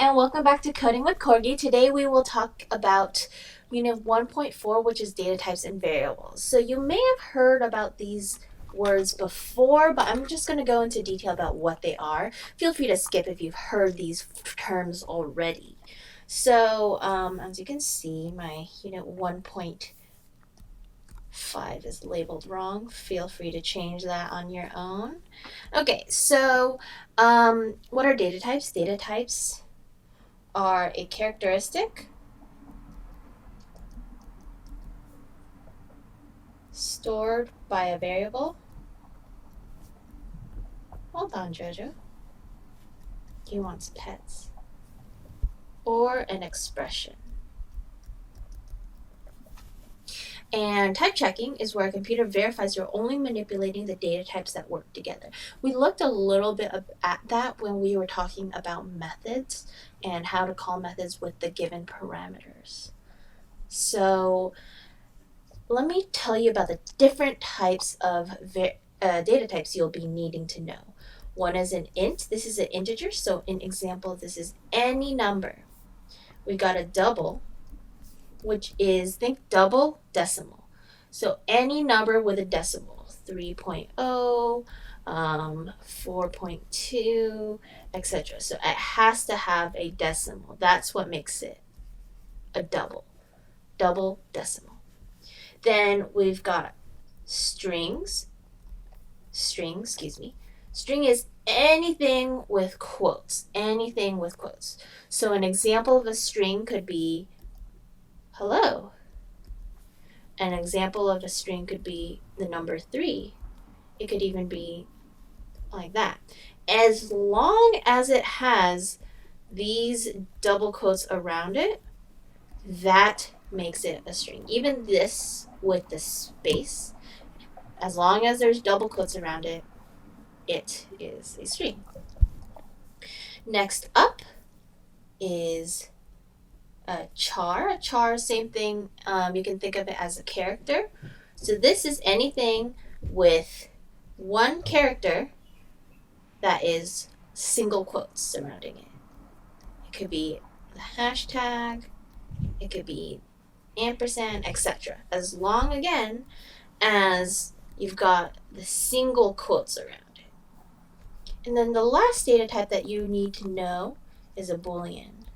and welcome back to Coding with Corgi. Today we will talk about Unit 1.4, which is data types and variables. So you may have heard about these words before, but I'm just going to go into detail about what they are. Feel free to skip if you've heard these terms already. So as you can see, my Unit 1.5 is labeled wrong. Feel free to change that on your own. Okay, so what are data types? Data types are a characteristic stored by a variable. Hold on, Jojo. He wants pets. Or an expression. And type checking is where a computer verifies you're only manipulating the data types that work together. We looked a little bit at that when we were talking about methods and how to call methods with the given parameters. So let me tell you about the different types of data types you'll be needing to know. One is an int. This is an integer. So in example, this is any number. We got a double, which is, think double decimal. So any number with a decimal, 3.0, 4.2, etc. So it has to have a decimal. That's what makes it a double decimal. Then we've got strings. String is anything with quotes. So an example of a string could be hello. An example of a string could be the number 3. It could even be like that. As long as it has these double quotes around it, that makes it a string. Even this with the space, as long as there's double quotes around it, it is a string. Next up is a char. A char, same thing. You can think of it as a character. So this is anything with one character that is single quotes surrounding it. It could be the hashtag, it could be ampersand, etc. As long, again, as you've got the single quotes around it. And then the last data type that you need to know is a Boolean.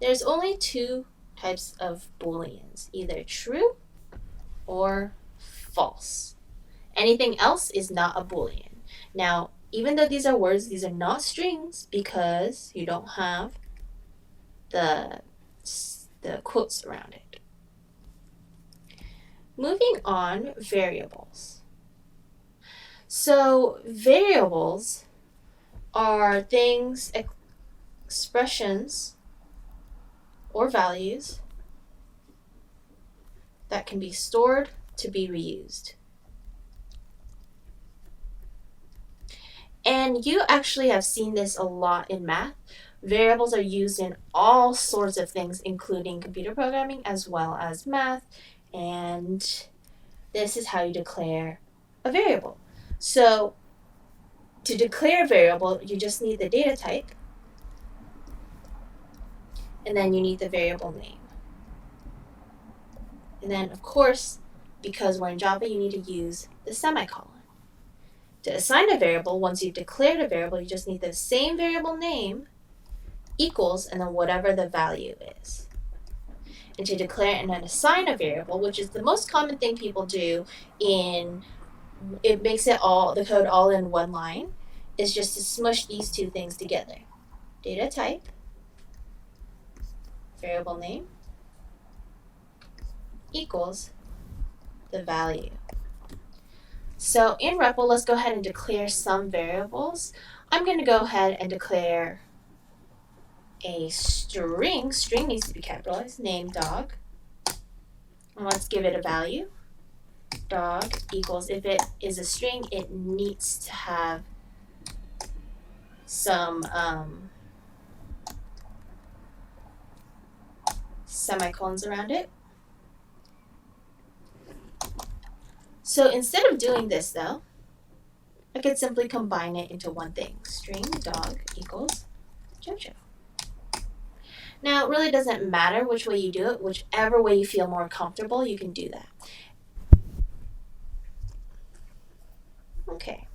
There's only two types of Booleans, either true or false. Anything else is not a Boolean. Now, even though these are words, these are not strings because you don't have the quotes around it. Moving on, variables. So variables are things, expressions, or values that can be stored to be reused. And you actually have seen this a lot in math. Variables are used in all sorts of things, including computer programming as well as math. And this is how you declare a variable. So to declare a variable, you just need the data type, and then you need the variable name. And then, of course, because we're in Java, you need to use the semicolon. To assign a variable, once you've declared a variable, you just need the same variable name equals and then whatever the value is. And to declare and then assign a variable, which is the most common thing people do it makes it all, the code all in one line, is just to smush these two things together. Data type, variable name, equals the value. So in REPL, let's go ahead and declare some variables. I'm going to go ahead and declare a string. String needs to be capitalized. Name dog. And let's give it a value. Dog equals, if it is a string, it needs to have some semicolons around it. So instead of doing this, though, I could simply combine it into one thing. String dog equals Jojo. Now, it really doesn't matter which way you do it. Whichever way you feel more comfortable, you can do that. Okay.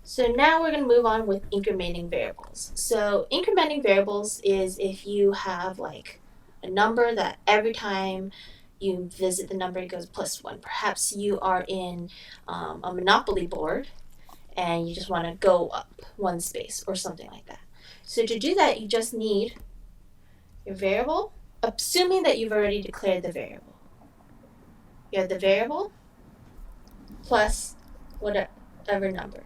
So now we're going to move on with incrementing variables. So incrementing variables is if you have like a number that every time you visit the number it goes plus one. Perhaps you are in a Monopoly board and you just want to go up one space or something like that. So to do that, you just need your variable, assuming that you've already declared the variable. You have the variable plus whatever number.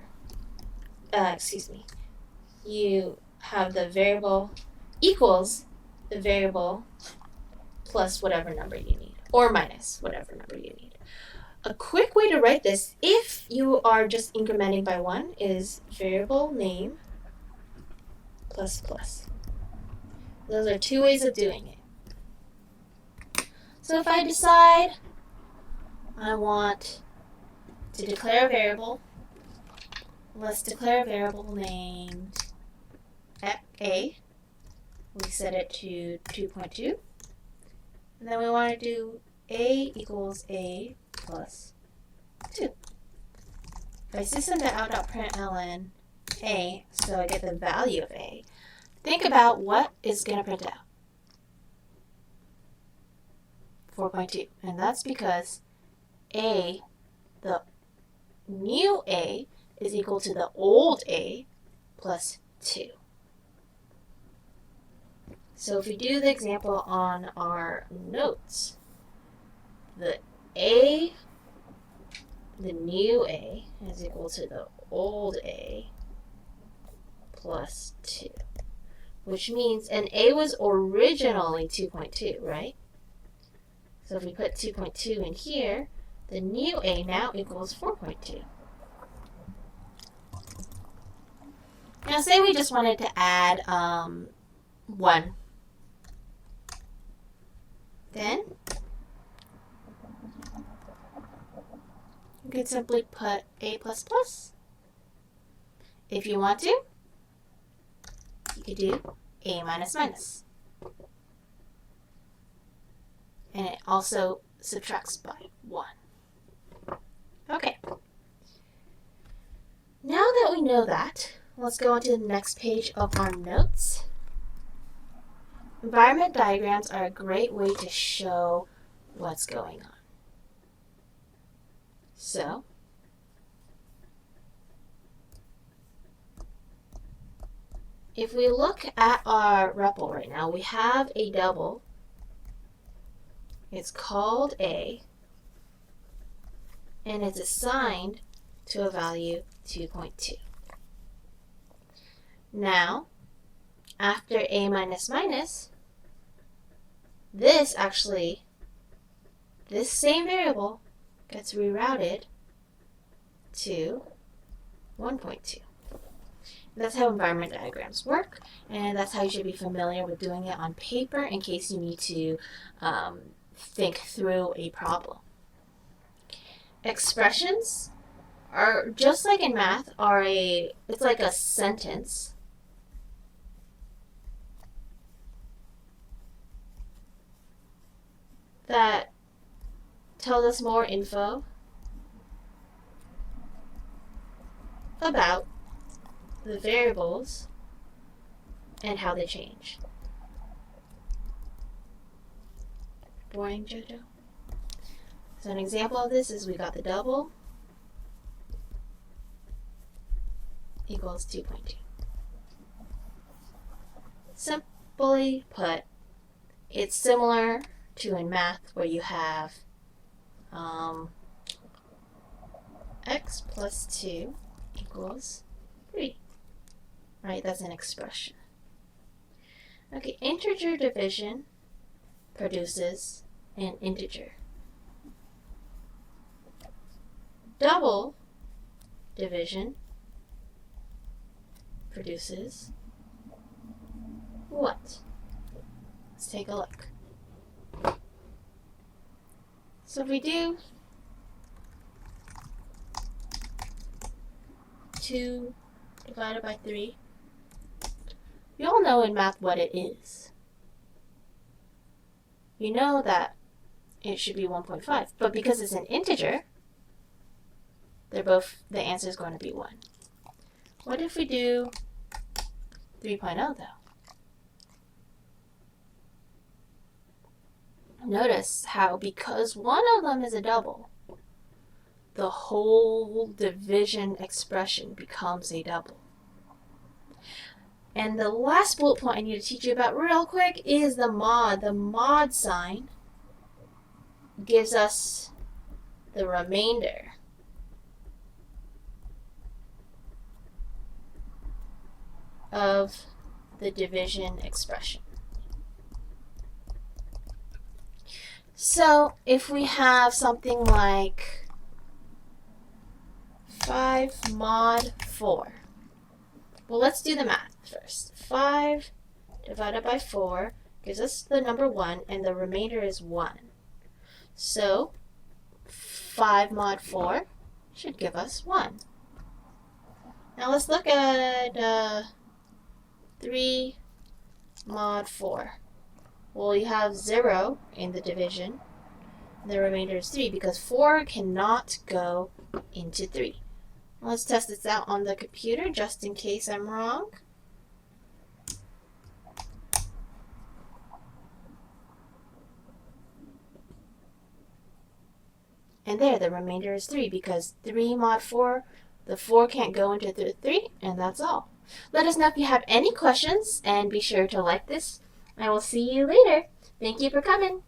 You have the variable equals the variable plus whatever number you need, or minus whatever number you need. A quick way to write this, if you are just incrementing by one, is variable name plus plus. Those are two ways of doing it. So if I decide I want to declare a variable, let's declare a variable named A. We set it to 2.2. And then we want to do A equals A plus 2. If I system.out.println A, so I get the value of A, think about what is going to print out. 4.2. And that's because A, the new A, is equal to the old A plus 2. So if we do the example on our notes, the A, the new A, is equal to the old A plus 2. Which means, and A was originally 2.2, right? So if we put 2.2 in here, the new A now equals 4.2. Now say we just wanted to add 1. Then you could simply put A plus plus. If you want to, you could do A minus minus. And it also subtracts by 1. Okay. Now that we know that, let's go on to the next page of our notes. Environment diagrams are a great way to show what's going on. So, if we look at our REPL right now, we have a double. It's called A, and it's assigned to a value 2.2. Now, after A minus minus, this same variable gets rerouted to 1.2. That's how environment diagrams work, and that's how you should be familiar with doing it on paper in case you need to think through a problem. Expressions are, just like in math, it's like a sentence that tells us more info about the variables and how they change. Boring, Jojo? So an example of this is we got the double equals 2.2. Simply put, it's similar to in math where you have x plus 2 equals 3. Right, that's an expression. Okay, integer division produces an integer. Double division produces what? Let's take a look. So if we do 2 divided by 3, you all know in math what it is. you know that it should be 1.5. But because it's an integer, the answer is going to be 1. What if we do 3.0 though? Notice how because one of them is a double, the whole division expression becomes a double. And the last bullet point I need to teach you about real quick is the mod. The mod sign gives us the remainder of the division expression. So if we have something like 5 mod 4, well, let's do the math first. 5 divided by 4 gives us the number 1, and the remainder is 1. So 5 mod 4 should give us 1. Now let's look at 3 mod 4. Well, you have 0 in the division. The remainder is 3 because 4 cannot go into 3. Let's test this out on the computer just in case I'm wrong. And there, the remainder is 3 because 3 mod 4, the 4 can't go into the 3, and that's all. Let us know if you have any questions, and be sure to like this. I will see you later. Thank you for coming.